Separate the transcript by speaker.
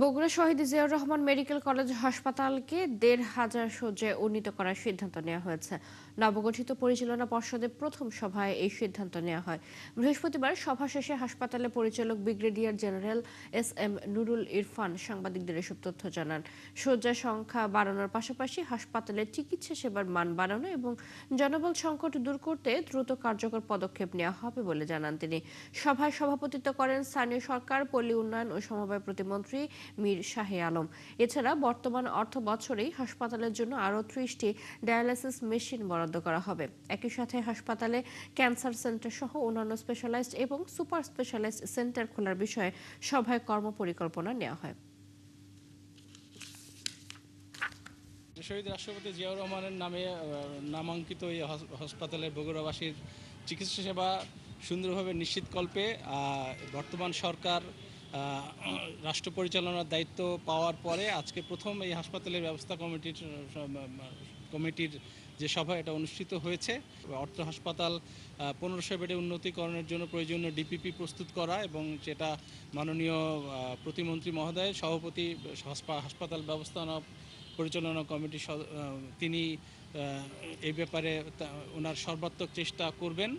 Speaker 1: বগুড়া শহীদ Ziaur Rahman medical college হাসপাতালকে ১,৫০০ শয্যায় উন্নীত করার সিদ্ধান্ত নেওয়া হয়েছে। নবগঠিত পরিচালনা পর্ষদের প্রথম সভায় এই সিদ্ধান্ত নেওয়া হয়। বৃহস্পতিবার সভা শেষে হাসপাতালের পরিচালক brigadier general SM. Nurul Irfan সাংবাদিকদের এসব তথ্য জানান। শয্যা সংখ্যা বাড়ানোর পাশাপাশি হাসপাতালের চিকিৎসা সেবার মান বাড়ানো এবং জনবল সংকট দূর করতে দ্রুত কার্যকর পদক্ষেপ নেওয়া হবে বলে জানান তিনি। সভায় সভাপতিত্ব করেন স্থানীয় সরকার, পল্লী উন্নয়ন ও সমবায় প্রতিমন্ত্রী মীর শাহে আলম। এছাড়া বর্তমান অর্থ বছরেই হাসপাতালের জন্য আরও ৩০টি ডায়ালাইসিস মেশিন বরাদ্দ করা হবে। একই সাথে হাসপাতালে ক্যান্সার সেন্টার সহ অন্যান্য স্পেশালাইজড এবং সুপার স্পেশালাইজড সেন্টার খোলার বিষয়ে সভায় কর্মপরিকল্পনা নেওয়া হয়।
Speaker 2: শহীদ রাষ্ট্রপতি জিয়াউর রহমানের নামে নামাঙ্কিত এই হাসপাতালের বগুড়াবাসীর চিকিৎসা সেবা সুন্দরভাবে নিশ্চিতকল্পে বর্তমান সরকার রাষ্ট্র পরিচালনার দায়িত্ব পাওয়ার পরে আজকে প্রথম এই হাসপাতালের ব্যবস্থা কমিটির যে সভা এটা অনুষ্ঠিত হয়েছে। অর্থ হাসপাতাল ১৫০০ বেডে উন্নতিকরণের জন্য প্রয়োজনীয় ডিপিপি প্রস্তুত করা এবং যেটা মাননীয় প্রতিমন্ত্রী মহোদয় সভাপতি হাসপাতাল ব্যবস্থাপনা পরিচালনা কমিটি তিনি এই ব্যাপারে ওনার সর্বাত্মক চেষ্টা করবেন।